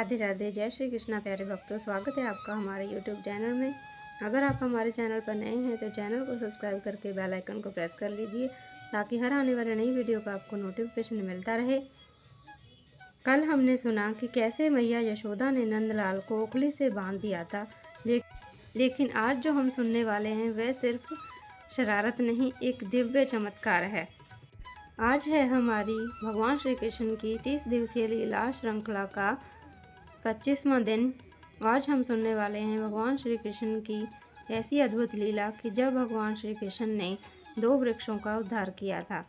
राधे राधे, जय श्री कृष्णा प्यारे भक्तों। स्वागत है आपका हमारे YouTube चैनल में। अगर आप हमारे चैनल पर नए हैं तो चैनल को सब्सक्राइब करके बेल आइकन को प्रेस कर लीजिए ताकि हर आने वाले नई वीडियो का आपको नोटिफिकेशन मिलता रहे। कल हमने सुना कि कैसे मैया यशोदा ने नंदलाल को ओखली से बांध दिया था, लेकिन आज जो हम सुनने वाले हैं वह सिर्फ शरारत नहीं, एक दिव्य चमत्कार है। आज है हमारी भगवान श्री कृष्ण की 30 दिवसीय लीला श्रृंखला का 25वां दिन। आज हम सुनने वाले हैं भगवान श्री कृष्ण की ऐसी अद्भुत लीला कि जब भगवान श्री कृष्ण ने 2 वृक्षों का उद्धार किया था।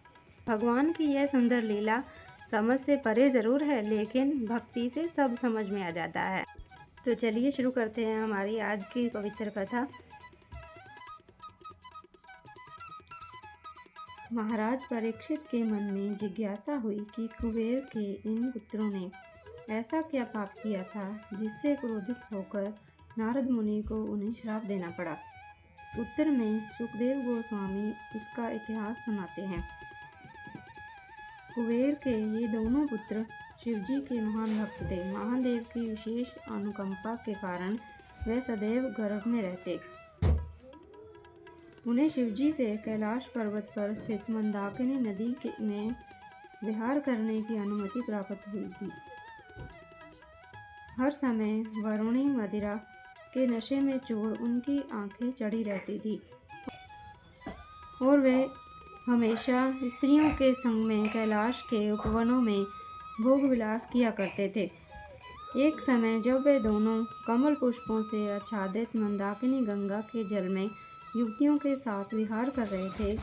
भगवान की यह सुंदर लीला समझ से परे ज़रूर है, लेकिन भक्ति से सब समझ में आ जाता है। तो चलिए शुरू करते हैं हमारी आज की पवित्र कथा। महाराज परीक्षित के मन में जिज्ञासा हुई कि कुबेर के इन पुत्रों ने ऐसा क्या पाप किया था जिससे क्रोधित होकर नारद मुनि को उन्हें श्राप देना पड़ा। उत्तर में सुखदेव गोस्वामी इसका इतिहास सुनाते हैं। कुबेर के ये दोनों पुत्र शिवजी के महान भक्त थे। महादेव की विशेष अनुकंपा के कारण वे सदैव गर्भ में रहते। उन्हें शिवजी से कैलाश पर्वत पर स्थित मंदाकिनी नदी में विहार करने की अनुमति प्राप्त हुई थी। हर समय वरुणी मदिरा के नशे में चूर उनकी आंखें चढ़ी रहती थी और वे हमेशा स्त्रियों के संग में कैलाश के उपवनों में भोग विलास किया करते थे। एक समय जब वे दोनों कमल पुष्पों से आच्छादित मंदाकिनी गंगा के जल में युवतियों के साथ विहार कर रहे थे,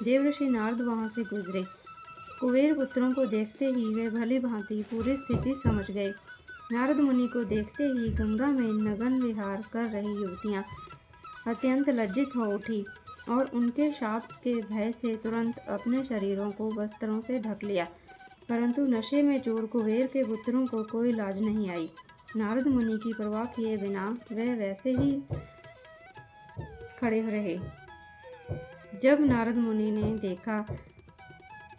देवऋषि नारद वहां से गुजरे। कुबेर पुत्रों को देखते ही वे भली भांति पूरी स्थिति समझ गए। नारद मुनि को देखते ही गंगा में नग्न विहार कर रही युवतियां अत्यंत लज्जित हो उठी और उनके शाप के भय से तुरंत अपने शरीरों को वस्त्रों से ढक लिया, परंतु नशे में चूर कुबेर के पुत्रों को कोई लाज नहीं आई। नारद मुनि की परवाह किए बिना वे वैसे ही खड़े रहे। जब नारद मुनि ने देखा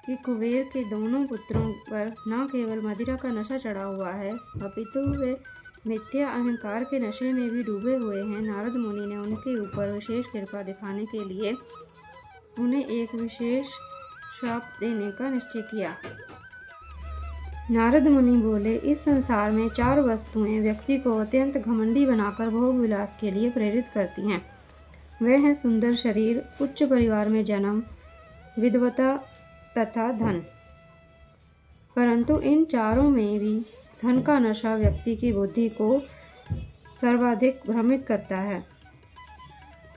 कि कुबेर के दोनों पुत्रों पर न केवल मदिरा का नशा चढ़ा हुआ है, अपितु वे मिथ्या अहंकार के नशे में भी डूबे हुए हैं, नारद मुनि ने उनके ऊपर विशेष कृपा दिखाने के लिए उन्हें एक विशेष श्राप देने का निश्चय किया। नारद मुनि बोले, इस संसार में 4 वस्तुएं व्यक्ति को अत्यंत घमंडी बनाकर भोग विलास के लिए प्रेरित करती हैं। वे हैं सुंदर शरीर, उच्च परिवार में जन्म, विद्वता तथा धन। परंतु इन चारों में भी धन का नशा व्यक्ति की बुद्धि को सर्वाधिक भ्रमित करता है।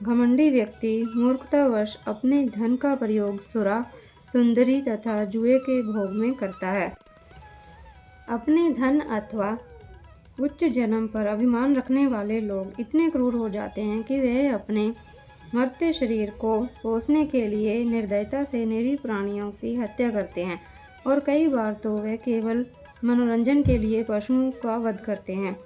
घमंडी व्यक्ति मूर्खतावश अपने धन का प्रयोग सुरा, सुंदरी तथा जुए के भोग में करता है। अपने धन अथवा उच्च जन्म पर अभिमान रखने वाले लोग इतने क्रूर हो जाते हैं कि वे अपने मर्त्य शरीर को पोषने के लिए निर्दयता से निरीह प्राणियों की हत्या करते हैं और कई बार तो वे केवल मनोरंजन के लिए पशुओं का वध करते हैं।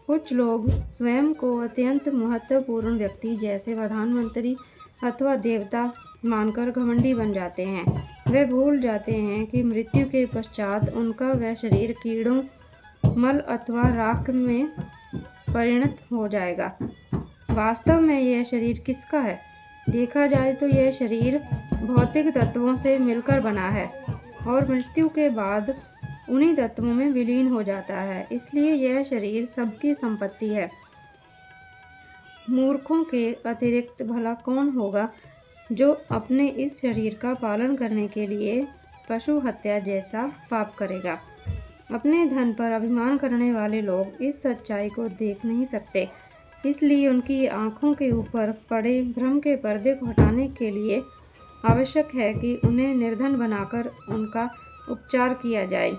कुछ लोग स्वयं को अत्यंत महत्वपूर्ण व्यक्ति जैसे प्रधानमंत्री अथवा देवता मानकर घमंडी बन जाते हैं। वे भूल जाते हैं कि मृत्यु के पश्चात उनका वह शरीर कीड़ों, मल अथवा राख में परिणत हो जाएगा। वास्तव में यह शरीर किसका है? देखा जाए तो यह शरीर भौतिक तत्वों से मिलकर बना है और मृत्यु के बाद उन्हीं तत्वों में विलीन हो जाता है, इसलिए यह शरीर सबकी संपत्ति है। मूर्खों के अतिरिक्त भला कौन होगा जो अपने इस शरीर का पालन करने के लिए पशु हत्या जैसा पाप करेगा। अपने धन पर अभिमान करने वाले लोग इस सच्चाई को देख नहीं सकते, इसलिए उनकी आंखों के ऊपर पड़े भ्रम के पर्दे को हटाने के लिए आवश्यक है कि उन्हें निर्धन बनाकर उनका उपचार किया जाए।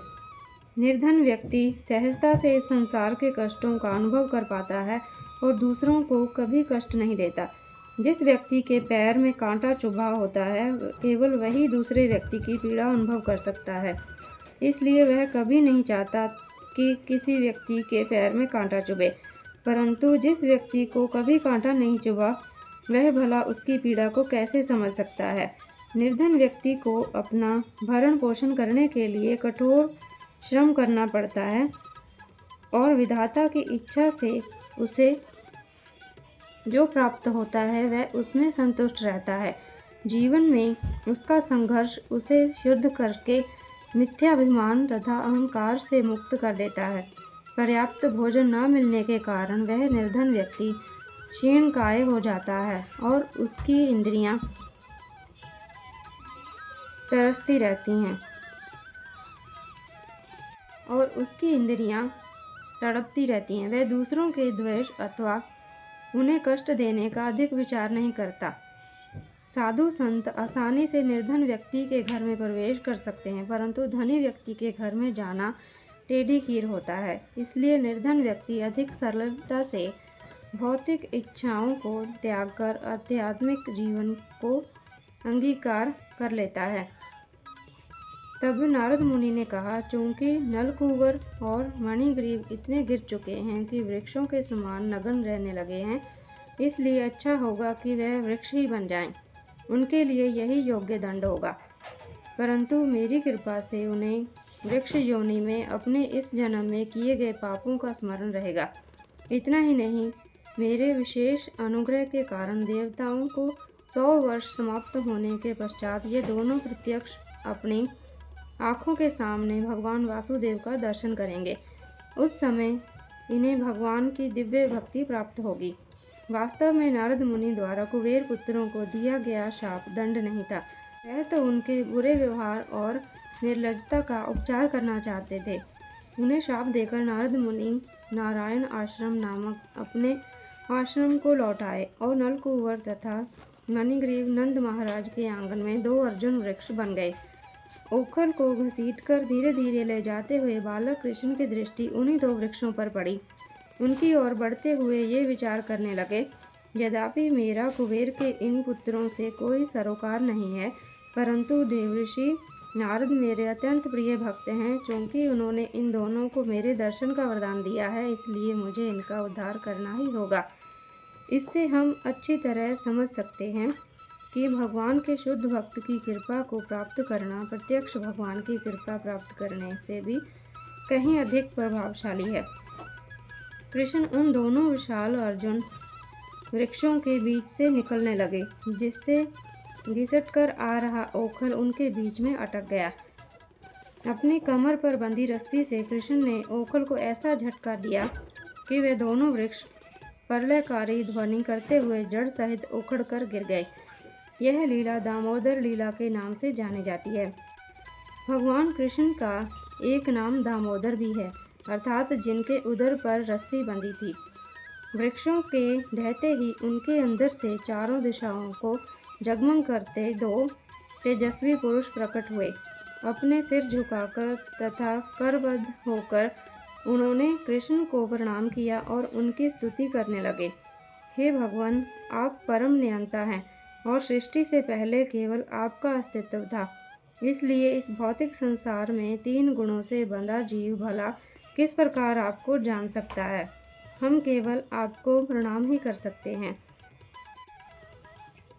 निर्धन व्यक्ति सहजता से इस संसार के कष्टों का अनुभव कर पाता है और दूसरों को कभी कष्ट नहीं देता। जिस व्यक्ति के पैर में कांटा चुभा होता है, केवल वही दूसरे व्यक्ति की पीड़ा अनुभव कर सकता है, इसलिए वह कभी नहीं चाहता कि किसी व्यक्ति के पैर में कांटा चुभे। परंतु जिस व्यक्ति को कभी कांटा नहीं चुभा, वह भला उसकी पीड़ा को कैसे समझ सकता है। निर्धन व्यक्ति को अपना भरण पोषण करने के लिए कठोर श्रम करना पड़ता है, और विधाता की इच्छा से उसे जो प्राप्त होता है वह उसमें संतुष्ट रहता है। जीवन में उसका संघर्ष उसे शुद्ध करके मिथ्याभिमान तथा अहंकार से मुक्त कर देता है। पर्याप्त भोजन न मिलने के कारण वह निर्धन व्यक्ति क्षीणकाय हो जाता है और उसकी इंद्रियां तरसती रहती हैं और उसकी इंद्रियां तड़पती रहती हैं। वह दूसरों के द्वेष अथवा उन्हें कष्ट देने का अधिक विचार नहीं करता। साधु संत आसानी से निर्धन व्यक्ति के घर में प्रवेश कर सकते हैं, परंतु धनी व्यक्ति के घर में जाना टेढ़ी खीर होता है। इसलिए निर्धन व्यक्ति अधिक सरलता से भौतिक इच्छाओं को त्याग कर आध्यात्मिक जीवन को अंगीकार कर लेता है। तब नारद मुनि ने कहा, चूंकि नलकूबर और मणिग्रीव इतने गिर चुके हैं कि वृक्षों के समान नग्न रहने लगे हैं, इसलिए अच्छा होगा कि वह वृक्ष ही बन जाएं। उनके लिए यही योग्य दंड होगा। परंतु मेरी कृपा से उन्हें वृक्ष योनि में अपने इस जन्म में किए गए पापों का स्मरण रहेगा। इतना ही नहीं, मेरे विशेष अनुग्रह के कारण देवताओं को 100 वर्ष समाप्त होने के पश्चात ये दोनों प्रत्यक्ष अपनी आँखों के सामने भगवान वासुदेव का दर्शन करेंगे। उस समय इन्हें भगवान की दिव्य भक्ति प्राप्त होगी। वास्तव में नारद मुनि द्वारा कुबेर पुत्रों को दिया गया शाप दंड नहीं था। वह तो उनके बुरे व्यवहार और निर्लज्जता का उपचार करना चाहते थे। उन्हें शाप देकर नारद मुनि नारायण आश्रम नामक अपने आश्रम को लौटाए और नलकूबर तथा मणिग्रीव नंद महाराज के आंगन में 2 अर्जुन वृक्ष बन गए। ओखल को घसीटकर धीरे धीरे ले जाते हुए बालक कृष्ण की दृष्टि उन्हीं 2 वृक्षों पर पड़ी। उनकी ओर बढ़ते हुए ये विचार करने लगे, यद्यपि मेरा कुबेर के इन पुत्रों से कोई सरोकार नहीं है, परंतु देवऋषि नारद मेरे अत्यंत प्रिय भक्त हैं। चूंकि उन्होंने इन दोनों को मेरे दर्शन का वरदान दिया है, इसलिए मुझे इनका उद्धार करना ही होगा। इससे हम अच्छी तरह समझ सकते हैं कि भगवान के शुद्ध भक्त की कृपा को प्राप्त करना प्रत्यक्ष भगवान की कृपा प्राप्त करने से भी कहीं अधिक प्रभावशाली है। कृष्ण उन दोनों विशाल अर्जुन वृक्षों के बीच से निकलने लगे, जिससे घिसट कर आ रहा ओखल उनके बीच में अटक गया। अपनी कमर पर बंधी रस्सी से कृष्ण ने ओखल को ऐसा झटका दिया कि वे दोनों वृक्ष प्रलयकारी ध्वनि करते हुए जड़ सहित उखड़ कर गिर गए। यह लीला दामोदर लीला के नाम से जानी जाती है। भगवान कृष्ण का एक नाम दामोदर भी है, अर्थात जिनके उदर पर रस्सी बंधी थी। वृक्षों के ढहते ही उनके अंदर से चारों दिशाओं को जगमग करते 2 तेजस्वी पुरुष प्रकट हुए। अपने सिर झुकाकर तथा करबद्ध होकर उन्होंने कृष्ण को प्रणाम किया और उनकी स्तुति करने लगे। हे भगवान, आप परम नियंता हैं और सृष्टि से पहले केवल आपका अस्तित्व था। इसलिए इस भौतिक संसार में 3 गुणों से बंधा जीव भला किस प्रकार आपको जान सकता है। हम केवल आपको प्रणाम ही कर सकते हैं।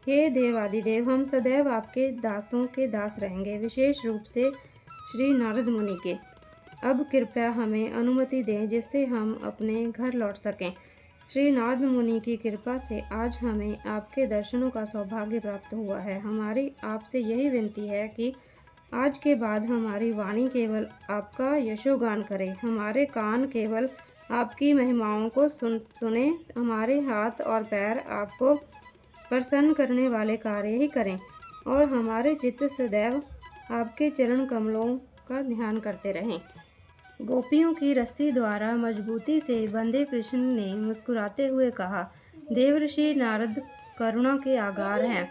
हे देवादिदेव, हम सदैव आपके दासों के दास रहेंगे, विशेष रूप से श्री नारद मुनि के। अब कृपया हमें अनुमति दें जिससे हम अपने घर लौट सकें। श्री नारद मुनि की कृपा से आज हमें आपके दर्शनों का सौभाग्य प्राप्त हुआ है। हमारी आपसे यही विनती है कि आज के बाद हमारी वाणी केवल आपका यशोगान करे, हमारे कान केवल आपकी महिमाओं को सुने, हमारे हाथ और पैर आपको प्रसन्न करने वाले कार्य ही करें और हमारे चित्त सदैव आपके चरण कमलों का ध्यान करते रहें। गोपियों की रस्सी द्वारा मजबूती से बंधे कृष्ण ने मुस्कुराते हुए कहा, देवऋषि नारद करुणा के आगार हैं।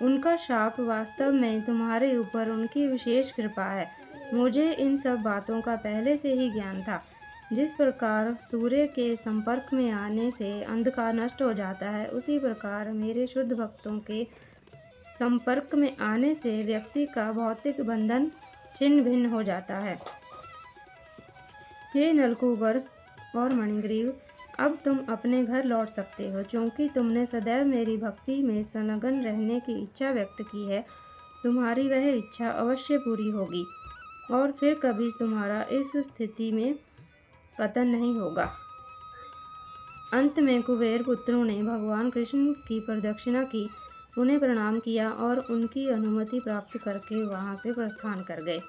उनका शाप वास्तव में तुम्हारे ऊपर उनकी विशेष कृपा है। मुझे इन सब बातों का पहले से ही ज्ञान था। जिस प्रकार सूर्य के संपर्क में आने से अंधकार नष्ट हो जाता है, उसी प्रकार मेरे शुद्ध भक्तों के संपर्क में आने से व्यक्ति का भौतिक बंधन छिन्न भिन्न हो जाता है। हे नलकूबर और मणिग्रीव, अब तुम अपने घर लौट सकते हो। क्योंकि तुमने सदैव मेरी भक्ति में संलग्न रहने की इच्छा व्यक्त की है, तुम्हारी वह इच्छा अवश्य पूरी होगी और फिर कभी तुम्हारा इस स्थिति में पतन नहीं होगा। अंत में कुबेर पुत्रों ने भगवान कृष्ण की प्रदक्षिणा की, उन्हें प्रणाम किया और उनकी अनुमति प्राप्त करके वहां से प्रस्थान कर गए।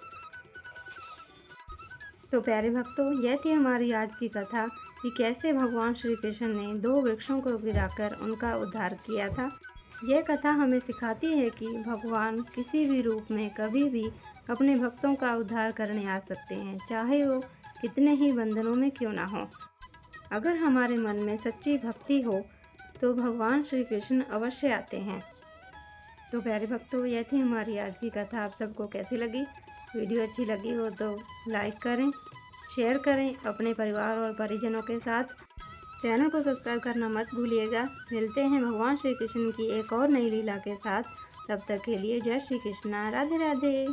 तो प्यारे भक्तों, यह थी हमारी आज की कथा कि कैसे भगवान श्री कृष्ण ने 2 वृक्षों को गिराकर उनका उद्धार किया था। यह कथा हमें सिखाती है कि भगवान किसी भी रूप में कभी भी अपने भक्तों का उद्धार करने आ सकते हैं, चाहे वो कितने ही बंधनों में क्यों ना हो। अगर हमारे मन में सच्ची भक्ति हो तो भगवान श्री कृष्ण अवश्य आते हैं। तो प्यारे भक्तों, यह थी हमारी आज की कथा। आप सबको कैसी लगी? वीडियो अच्छी लगी हो तो लाइक करें, शेयर करें अपने परिवार और परिजनों के साथ। चैनल को सब्सक्राइब करना मत भूलिएगा। मिलते हैं भगवान श्री कृष्ण की एक और नई लीला के साथ। तब तक के लिए जय श्री कृष्णा, राधे राधे।